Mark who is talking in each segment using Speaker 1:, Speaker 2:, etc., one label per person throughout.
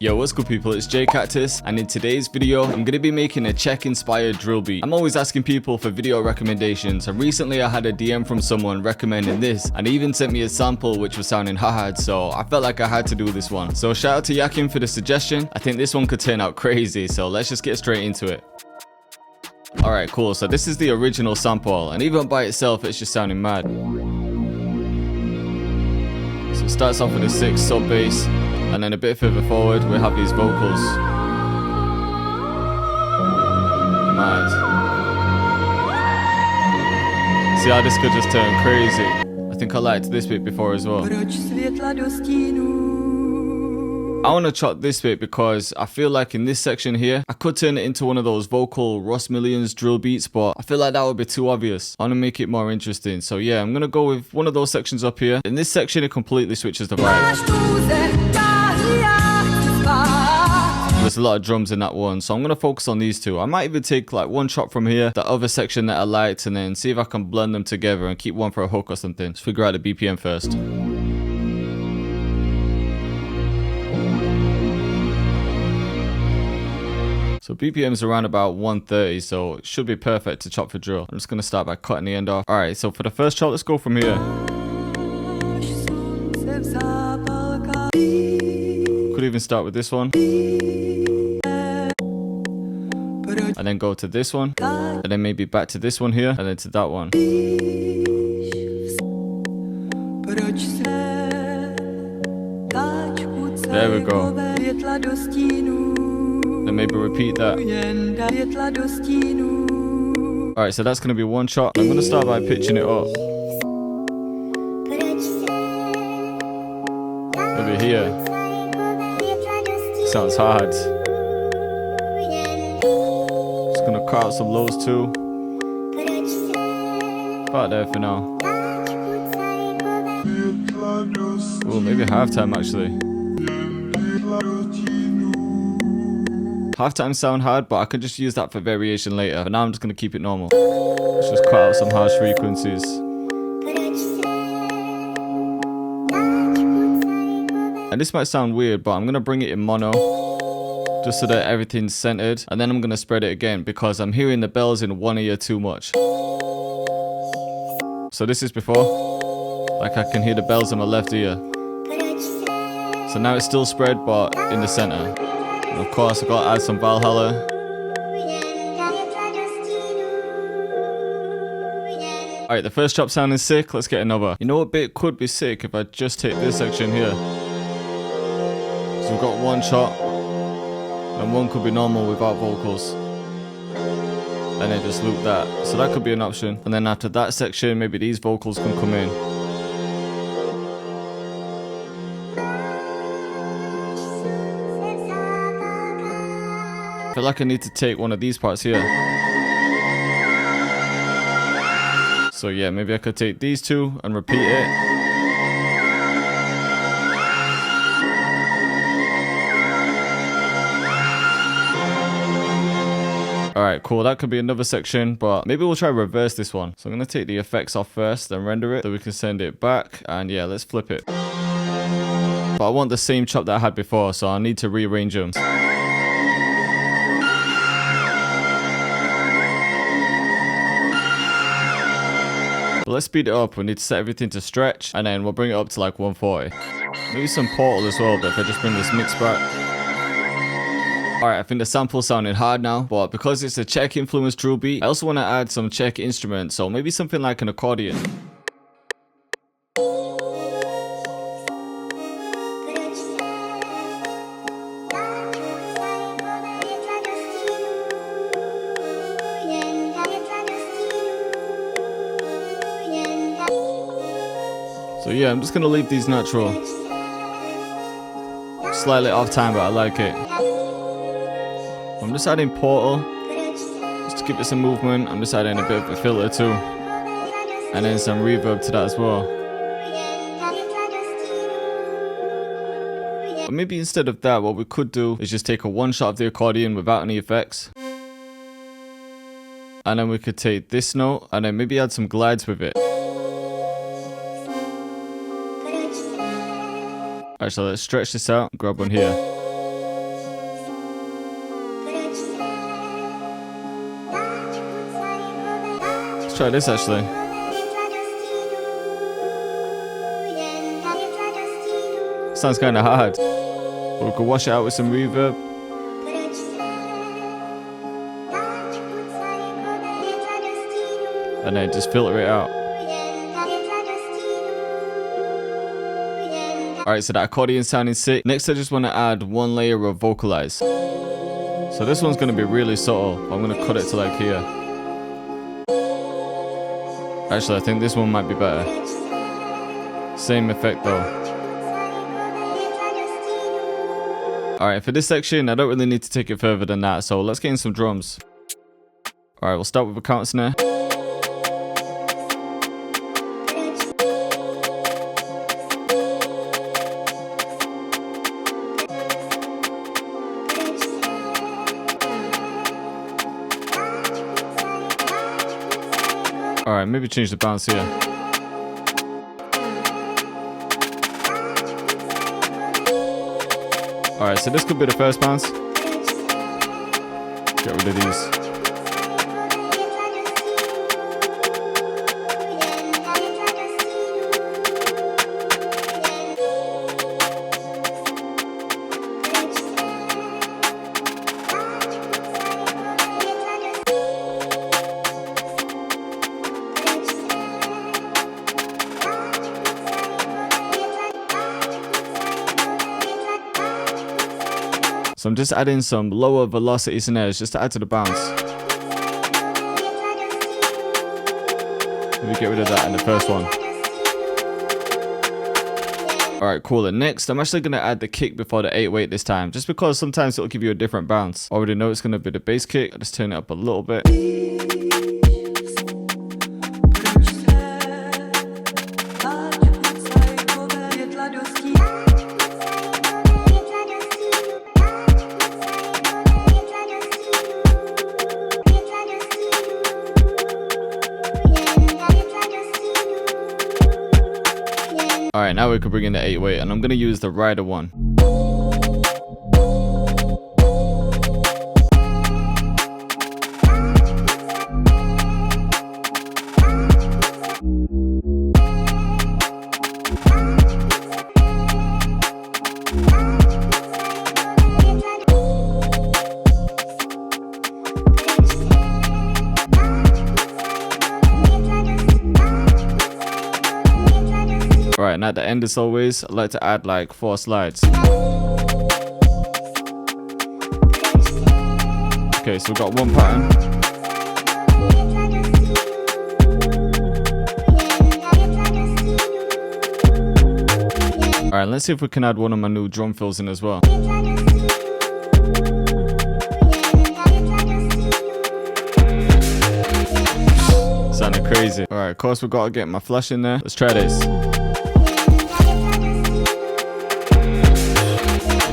Speaker 1: Yo, what's good people, it's Cactus, and in today's video, I'm going to be making a Czech inspired drill beat. I'm always asking people for video recommendations, and recently I had a DM from someone recommending this, and he even sent me a sample which was sounding hard, so I felt like I had to do this one. So shout out to Yakin for the suggestion. I think this one could turn out crazy, so let's just get straight into it. Alright, cool, so this is the original sample, and even by itself it's just sounding mad. So it starts off with a 6 sub bass, and then a bit further forward we have these vocals. Mad. See how this could just turn crazy. I think I liked this bit before as well. I want to chop this bit because I feel like in this section here, I could turn it into one of those vocal Ross Millions drill beats, but I feel like that would be too obvious. I want to make it more interesting. So yeah, I'm going to go with one of those sections up here. In this section, it completely switches the vibe. There's a lot of drums in that one, so I'm going to focus on these two. I might even take like one chop from here, the other section that I liked, and then see if I can blend them together and keep one for a hook or something. Let's figure out the BPM first. So BPM is around about 130, so it should be perfect to chop for drill. I'm just going to start by cutting the end off. Alright, so for the first chop, let's go from here. Could even start with this one. And then go to this one. And then maybe back to this one here. And then to that one. There we go. Then maybe repeat that. Alright, so that's going to be one shot. I'm going to start by pitching it up. Maybe here. Sounds hard. Just going to cut out some lows too. About there for now. Ooh, maybe halftime actually. Halftime sound hard, but I could just use that for variation later. But now I'm just going to keep it normal. Let's just cut out some harsh frequencies. And this might sound weird, but I'm going to bring it in mono. Just so that everything's centered. And then I'm going to spread it again because I'm hearing the bells in one ear too much. So this is before. Like I can hear the bells in my left ear. So now it's still spread, but in the center. And of course, I've got to add some Valhalla. Alright, the first chop sounding sick. Let's get another. You know what bit could be sick if I just take this section here? So we've got one chop. And one could be normal without vocals. And then just loop that. So that could be an option. And then after that section, maybe these vocals can come in. I feel like I need to take one of these parts here. So yeah, maybe I could take these two and repeat it. Alright, cool, that could be another section, but maybe we'll try reverse this one. So I'm going to take the effects off first, then render it, so we can send it back, and yeah, let's flip it. But I want the same chop that I had before, so I need to rearrange them. But let's speed it up. We need to set everything to stretch, and then we'll bring it up to like 140. Maybe some Portal as well, but if I just bring this mix back. Alright, I think the sample's sounding hard now, but because it's a Czech influenced drill beat, I also want to add some Czech instruments, so maybe something like an accordion. So yeah, I'm just going to leave these natural. Slightly off time, but I like it. I'm just adding Portal. Just to give it some movement. I'm just adding a bit of a filter too. And then some reverb to that as well. But maybe instead of that, what we could do is just take a one shot of the accordion without any effects. And then we could take this note and then maybe add some glides with it. Alright, so let's stretch this out, grab one here. try this actually. Sounds kind of hard. But we could wash it out with some reverb. And then just filter it out. Alright, so that accordion sounding sick. Next I just want to add one layer of vocalize. So this one's going to be really subtle. I'm going to cut it to like here. Actually, I think this one might be better. Same effect though. Alright, for this section, I don't really need to take it further than that. So let's get in some drums. Alright, we'll start with a counter snare. Alright, maybe change the bounce here. Alright, so this could be the first bounce. Get rid of these. So I'm just adding some lower velocity snares just to add to the bounce. Maybe get rid of that in the first one. Alright, cool. And next, I'm actually going to add the kick before the 808 this time. Just because sometimes it'll give you a different bounce. I already know it's going to be the bass kick. I'll just turn it up a little bit. Alright, now we can bring in the 808 and I'm going to use the rider one. Alright, and at the end as always, I like to add like 4 slides. Okay, so we've got one pattern. Alright, let's see if we can add one of my new drum fills in as well. Sounding crazy. Alright, of course we've got to get my flash in there. Let's try this.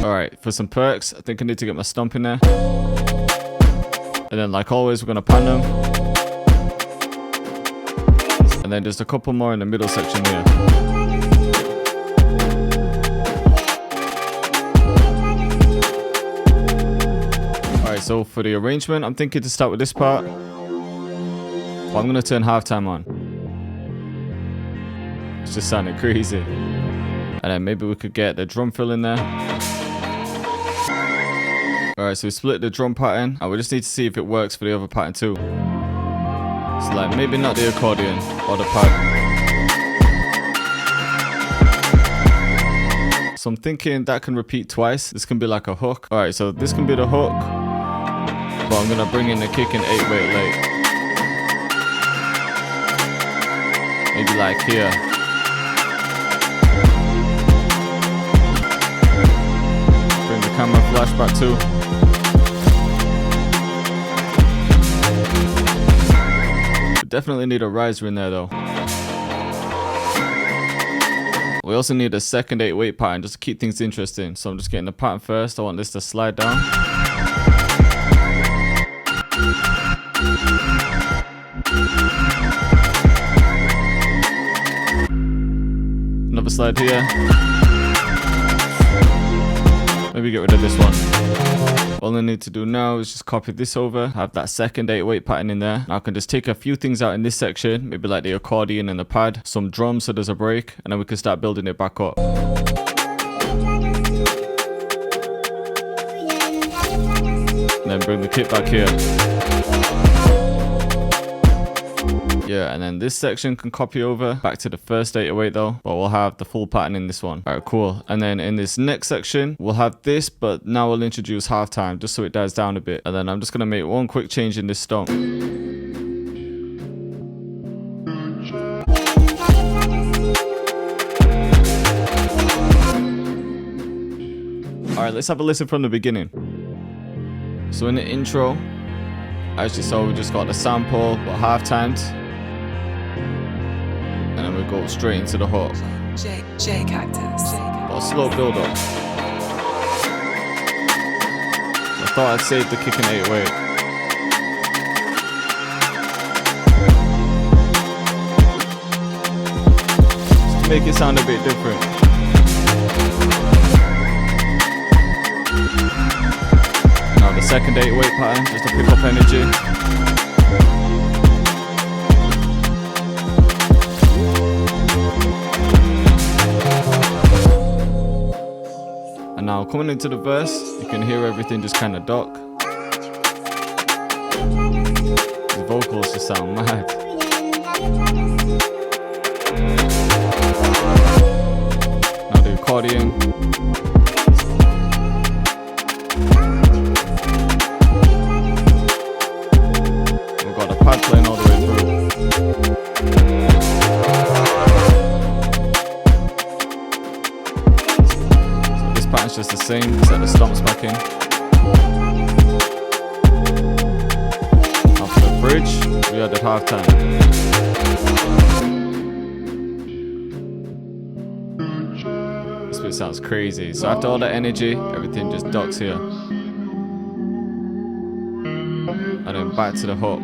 Speaker 1: Alright, for some perks, I think I need to get my stomp in there. And then like always, we're going to pan them. And then just a couple more in the middle section here. Alright, so for the arrangement, I'm thinking to start with this part. But I'm going to turn halftime on. It's just sounding crazy. And then maybe we could get the drum fill in there. Alright, so we split the drum pattern and we just need to see if it works for the other pattern too. So like maybe not the accordion or the pad. So I'm thinking that can repeat twice. This can be like a hook. Alright, so this can be the hook. But I'm gonna bring in the kick and 808 late. Maybe like here. Bring the camera flash back too. Definitely need a riser in there though. We also need a second 808 pattern just to keep things interesting. So I'm just getting the pattern first. I want this to slide down. Another slide here. Maybe maybe get rid of this one. All I need to do now is just copy this over, have that second 808 pattern in there. Now I can just take a few things out in this section, maybe like the accordion and the pad, some drums so there's a break, and then we can start building it back up. And then bring the kit back here. Yeah, and then this section can copy over back to the first 808 though, but we'll have the full pattern in this one. All right, cool. And then in this next section, we'll have this, but now we'll introduce halftime just so it dies down a bit. And then I'm just gonna make one quick change in this stomp. All right, let's have a listen from the beginning. So in the intro, as you saw, we just got the sample, but half-timed. And then we go straight into the hook.
Speaker 2: Czech Cactus.
Speaker 1: But a slow build up. I thought I'd save the kick in 808. Just to make it sound a bit different. Now the second 808 pattern, just to pick up energy. And now coming into the verse, you can hear everything just kind of duck. The vocals just sound mad. Now the accordion. We've got the pad playing all the way through. It's just the same, set the stomps back in. After the bridge, we added halftime. This bit sounds crazy. So after all that energy, everything just ducks here. And then back to the hook.